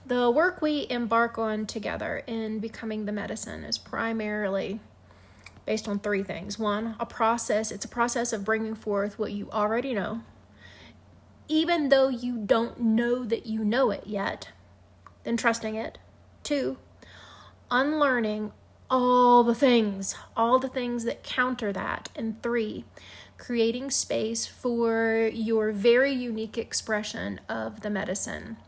The work we embark on together in becoming the medicine is primarily based on three things. One, it's a process of bringing forth what you already know, even though you don't know that you know it yet, then trusting it. Two, unlearning all the things that counter that. And three, creating space for your very unique expression of the medicine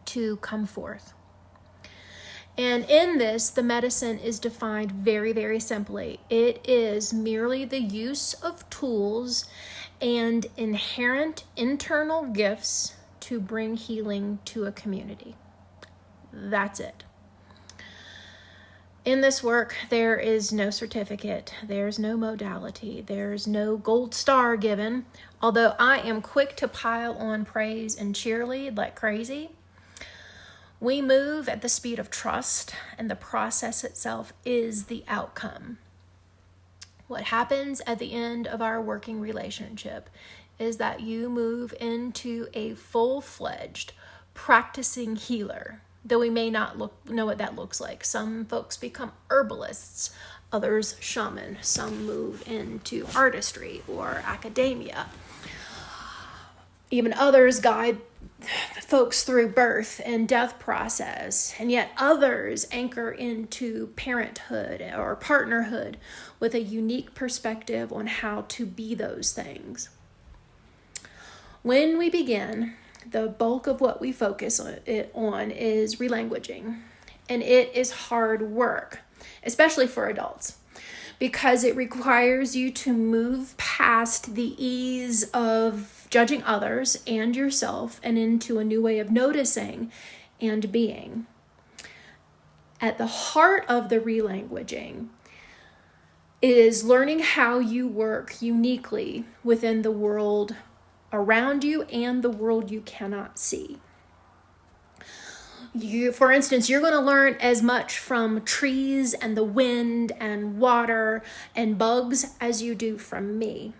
to come forth. And in this, the medicine is defined very, very simply. It is merely the use of tools and inherent internal gifts to bring healing to a community. That's it. In this work, there is no certificate, there's no modality, there's no gold star given, although I am quick to pile on praise and cheerlead like crazy. We move at the speed of trust, and the process itself is the outcome. What happens at the end of our working relationship is that you move into a full-fledged practicing healer, though we may not know what that looks like. Some folks become herbalists, others shaman, some move into artistry or academia. Even others guide folks through birth and death process, and yet others anchor into parenthood or partnerhood with a unique perspective on how to be those things. When we begin, the bulk of what we focus on is relanguaging, and it is hard work, especially for adults, because it requires you to move past the ease of judging others and yourself and into a new way of noticing and being. At the heart of the relanguaging is learning how you work uniquely within the world around you and the world you cannot see. For instance, you're going to learn as much from trees and the wind and water and bugs as you do from me.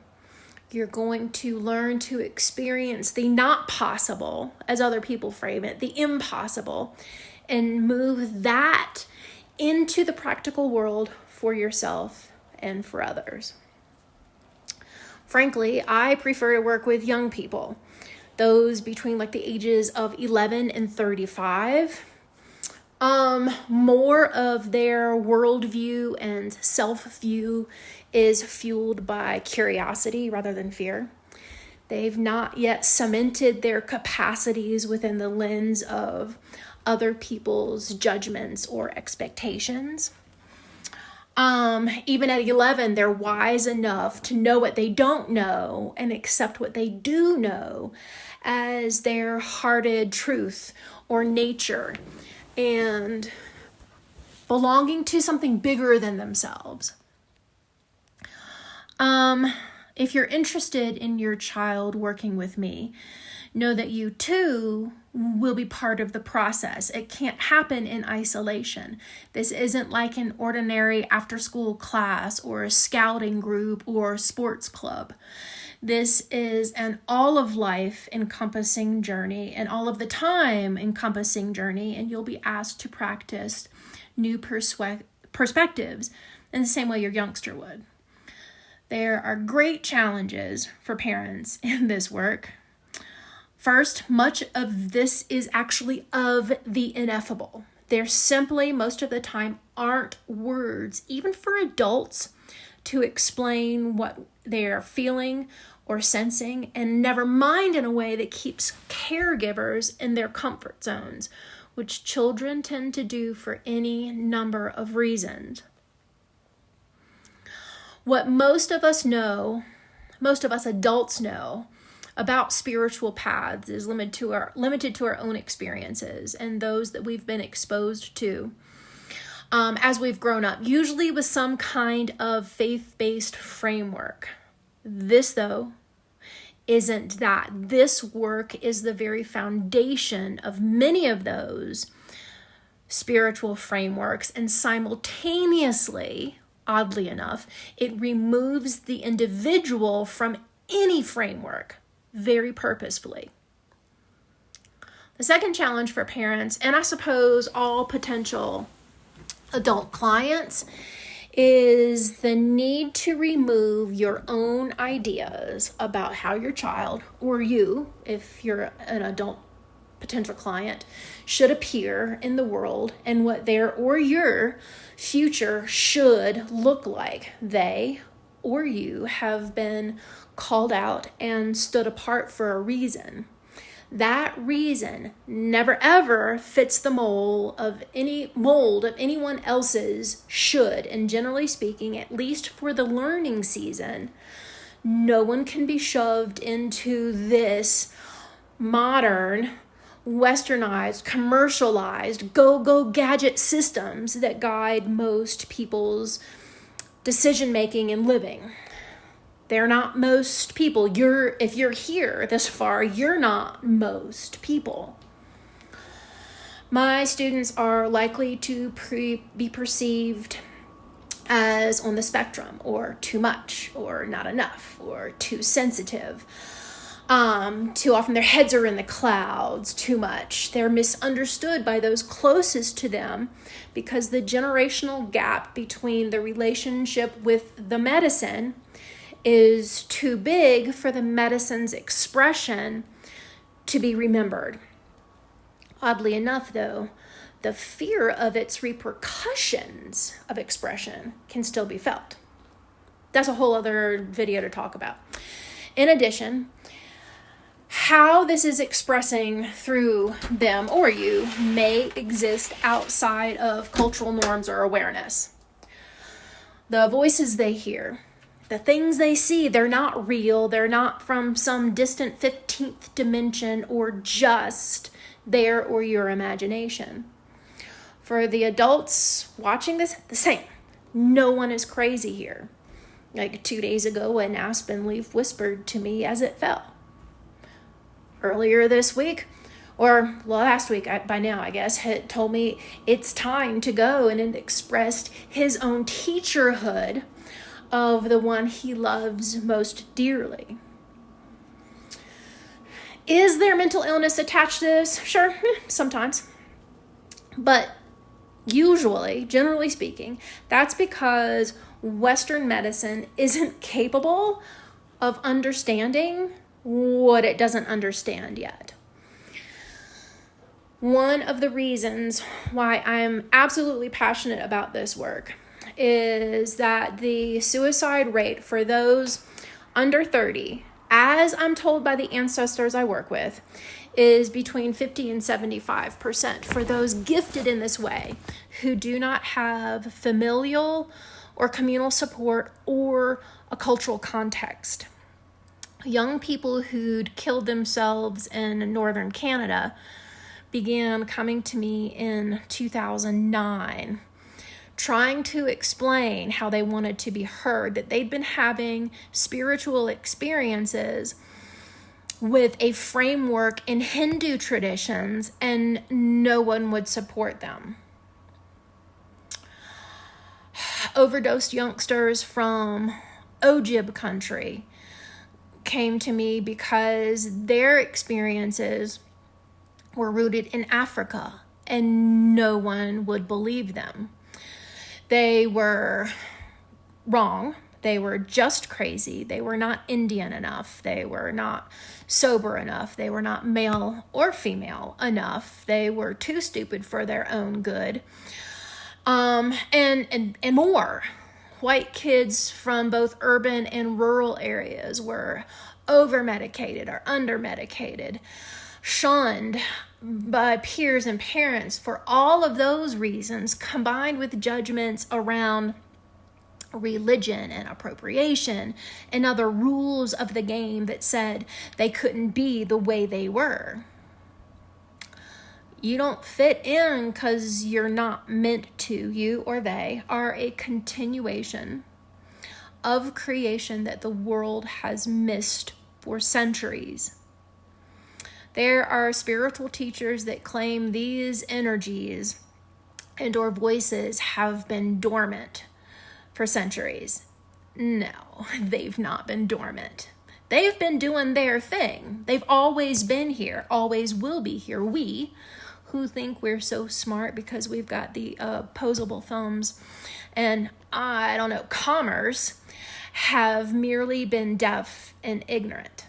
You're going to learn to experience the not possible, as other people frame it, the impossible, and move that into the practical world for yourself and for others. Frankly, I prefer to work with young people, those between like the ages of 11 and 35. More of their worldview and self-view is fueled by curiosity rather than fear. They've not yet cemented their capacities within the lens of other people's judgments or expectations. Even at 11, they're wise enough to know what they don't know and accept what they do know as their hearted truth or nature and belonging to something bigger than themselves. If you're interested in your child working with me, know that you too will be part of the process. It can't happen in isolation. This isn't like an ordinary after-school class or a scouting group or sports club. This is an all of life encompassing journey and all of the time encompassing journey, and you'll be asked to practice new perspectives in the same way your youngster would. There are great challenges for parents in this work. First, much of this is actually of the ineffable. There simply, most of the time, aren't words, even for adults, to explain what they're feeling or sensing, and never mind in a way that keeps caregivers in their comfort zones, which children tend to do for any number of reasons. What most of us adults know about spiritual paths is limited to our own experiences and those that we've been exposed to as we've grown up, usually with some kind of faith-based framework. This, though, isn't that. This work is the very foundation of many of those spiritual frameworks, and simultaneously, oddly enough, it removes the individual from any framework very purposefully. The second challenge for parents, and I suppose all potential adult clients, is the need to remove your own ideas about how your child, or you, if you're an adult potential client, should appear in the world and what their or your future should look like. They or you have been called out and stood apart for a reason. That reason never ever fits the mold of anyone else's should, and generally speaking, at least for the learning season, no one can be shoved into this modern, westernized, commercialized, go gadget systems that guide most people's decision making and living. They're not most people. If you're here this far, you're not most people. My students are likely to be perceived as on the spectrum, or too much, or not enough, or too sensitive. Too often their heads are in the clouds, too much. They're misunderstood by those closest to them because the generational gap between the relationship with the medicine is too big for the medicine's expression to be remembered. Oddly enough, though, the fear of its repercussions of expression can still be felt. That's a whole other video to talk about. In addition, how this is expressing through them or you may exist outside of cultural norms or awareness. The voices they hear, the things they see, they're not real. They're not from some distant 15th dimension or just their or your imagination. For the adults watching this, the same. No one is crazy here. Like 2 days ago, an aspen leaf whispered to me as it fell. Earlier this week, or last week by now, I guess, had told me it's time to go, and it expressed his own teacherhood of the one he loves most dearly. Is there mental illness attached to this? Sure, sometimes. But usually, generally speaking, that's because Western medicine isn't capable of understanding what it doesn't understand yet. One of the reasons why I'm absolutely passionate about this work is that the suicide rate for those under 30, as I'm told by the ancestors I work with, is between 50 and 75% for those gifted in this way who do not have familial or communal support or a cultural context. Young people who'd killed themselves in northern Canada began coming to me in 2009, trying to explain how they wanted to be heard, that they'd been having spiritual experiences with a framework in Hindu traditions and no one would support them. Overdosed youngsters from Ojib country came to me because their experiences were rooted in Africa and no one would believe them. They were wrong. They were just crazy. They were not Indian enough. They were not sober enough. They were not male or female enough. They were too stupid for their own good. And more. White kids from both urban and rural areas were over-medicated or under-medicated, shunned by peers and parents for all of those reasons, combined with judgments around religion and appropriation and other rules of the game that said they couldn't be the way they were. You don't fit in because you're not meant to. You or they are a continuation of creation that the world has missed for centuries. There are spiritual teachers that claim these energies and or voices have been dormant for centuries. No, they've not been dormant. They've been doing their thing. They've always been here, always will be here. We, who think we're so smart because we've got the opposable thumbs and, I don't know, commerce, have merely been deaf and ignorant.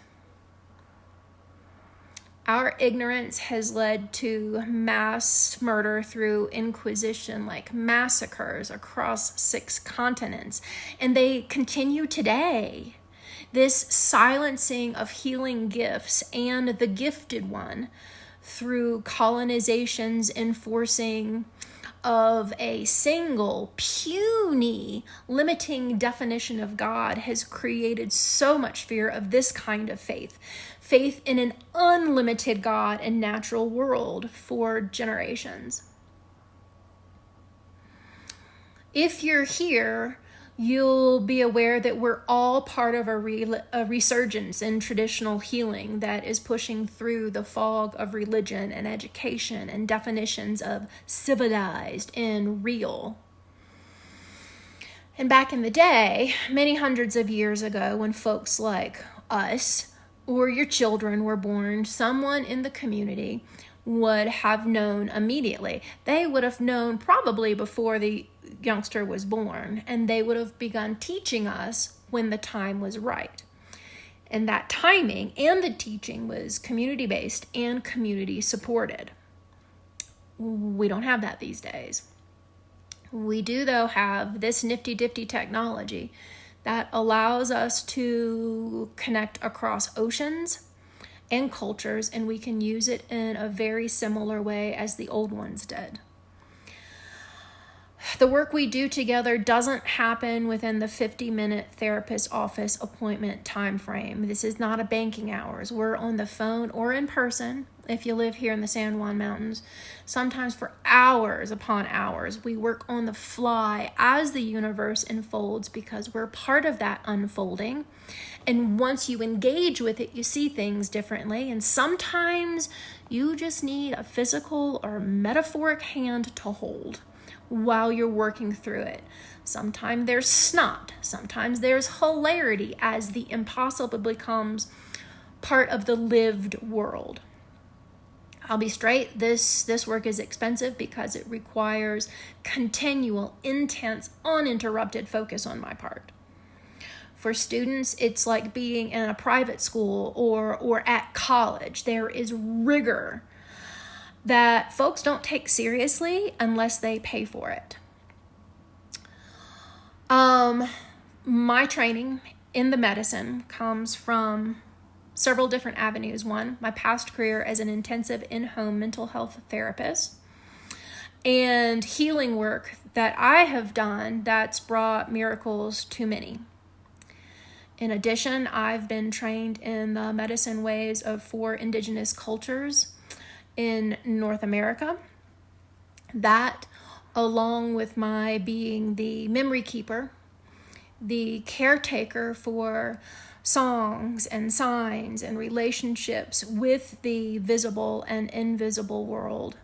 Our ignorance has led to mass murder through inquisition, like massacres across 6 continents, and they continue today. This silencing of healing gifts and the gifted one through colonization's enforcing of a single, puny, limiting definition of God has created so much fear of this kind of faith. Faith in an unlimited God and natural world for generations. If you're here, you'll be aware that we're all part of a resurgence in traditional healing that is pushing through the fog of religion and education and definitions of civilized and real. And back in the day, many hundreds of years ago, when folks like us or your children were born, someone in the community would have known immediately. They would have known probably before the youngster was born, and they would have begun teaching us when the time was right. And that timing and the teaching was community-based and community-supported. We don't have that these days. We do, though, have this nifty-difty technology that allows us to connect across oceans and cultures, and we can use it in a very similar way as the old ones did. The work we do together doesn't happen within the 50-minute therapist office appointment time frame. This is not a banking hours. We're on the phone or in person, if you live here in the San Juan Mountains, sometimes for hours upon hours. We work on the fly as the universe unfolds because we're part of that unfolding. And once you engage with it, you see things differently. And sometimes you just need a physical or metaphoric hand to hold while you're working through it. Sometimes there's snot. Sometimes there's hilarity as the impossible becomes part of the lived world. I'll be straight, this work is expensive because it requires continual, intense, uninterrupted focus on my part. For students, it's like being in a private school or at college. There is rigor that folks don't take seriously unless they pay for it. My training in the medicine comes from several different avenues. One, my past career as an intensive in-home mental health therapist, and healing work that I have done that's brought miracles to many. In addition, I've been trained in the medicine ways of 4 indigenous cultures in North America. That, along with my being the memory keeper, the caretaker for songs and signs and relationships with the visible and invisible world.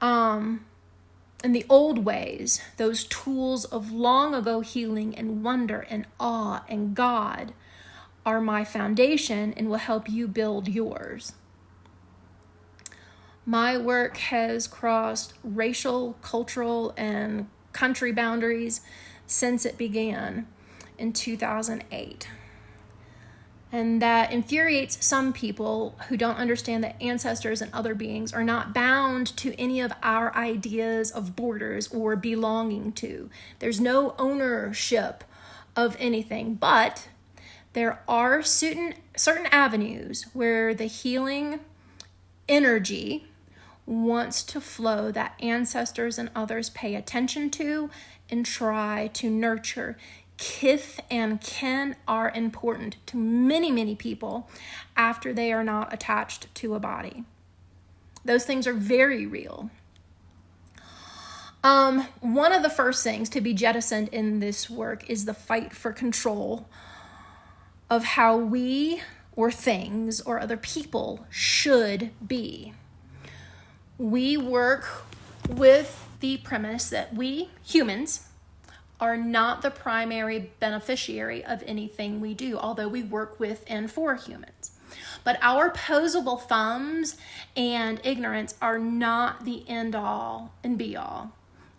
In the old ways, those tools of long ago healing and wonder and awe and God are my foundation and will help you build yours. My work has crossed racial, cultural, and country boundaries since it began in 2008. And that infuriates some people who don't understand that ancestors and other beings are not bound to any of our ideas of borders or belonging to. There's no ownership of anything, but there are certain avenues where the healing energy wants to flow that ancestors and others pay attention to and try to nurture. Kith and kin are important to many, many people after they are not attached to a body. Those things are very real. One of the first things to be jettisoned in this work is the fight for control of how we or things or other people should be. We work with the premise that we humans are not the primary beneficiary of anything we do, although we work with and for humans. But our opposable thumbs and ignorance are not the end all and be all.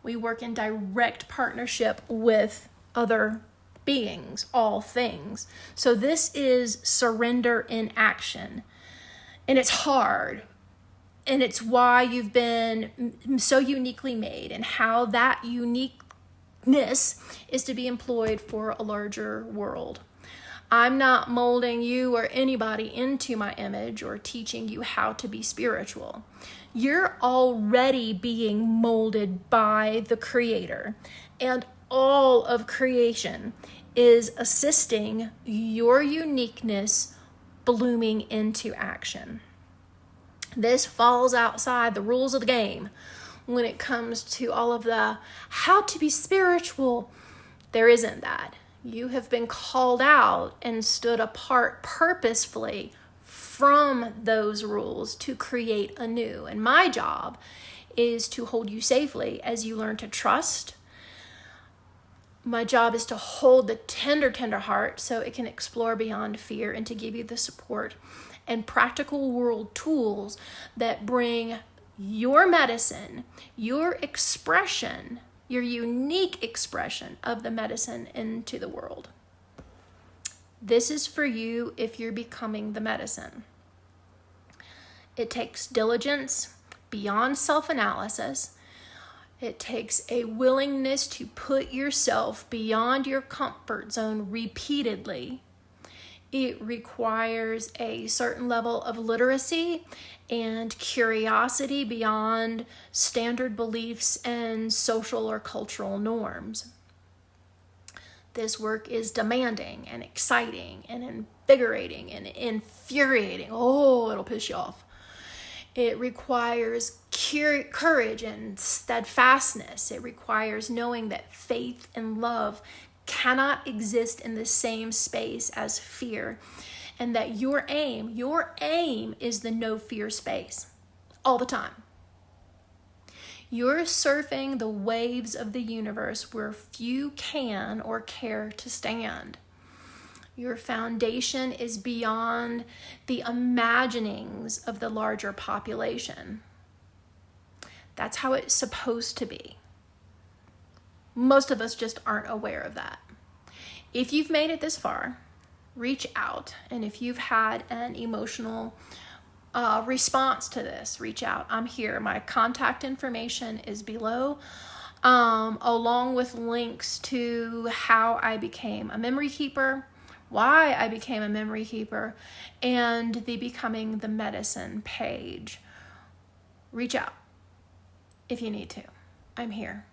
We work in direct partnership with other beings, all things. So this is surrender in action. And it's hard. And it's why you've been so uniquely made, and how that uniqueness is to be employed for a larger world. I'm not molding you or anybody into my image or teaching you how to be spiritual. You're already being molded by the Creator, and all of creation is assisting your uniqueness blooming into action. This falls outside the rules of the game when it comes to all of the how to be spiritual. There isn't that. You have been called out and stood apart purposefully from those rules to create anew. And my job is to hold you safely as you learn to trust. My job is to hold the tender heart so it can explore beyond fear, and to give you the support and practical world tools that bring your medicine, your expression, your unique expression of the medicine into the world. This is for you if you're becoming the medicine. It takes diligence beyond self-analysis. It takes a willingness to put yourself beyond your comfort zone repeatedly. It requires a certain level of literacy and curiosity beyond standard beliefs and social or cultural norms. This work is demanding and exciting and invigorating and infuriating. Oh, it'll piss you off. It requires courage and steadfastness. It requires knowing that faith and love cannot exist in the same space as fear, and that your aim is the no fear space all the time. You're surfing the waves of the universe where few can or care to stand. Your foundation is beyond the imaginings of the larger population. That's how it's supposed to be. Most of us just aren't aware of that. If you've made it this far, reach out. And if you've had an emotional response to this, reach out. I'm here. My contact information is below, along with links to how I became a memory keeper, why I became a memory keeper, and the Becoming the Medicine page. Reach out if you need to. I'm here.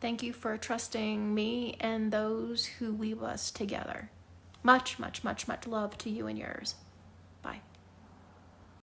Thank you for trusting me and those who weave us together. Much, much, much, much love to you and yours.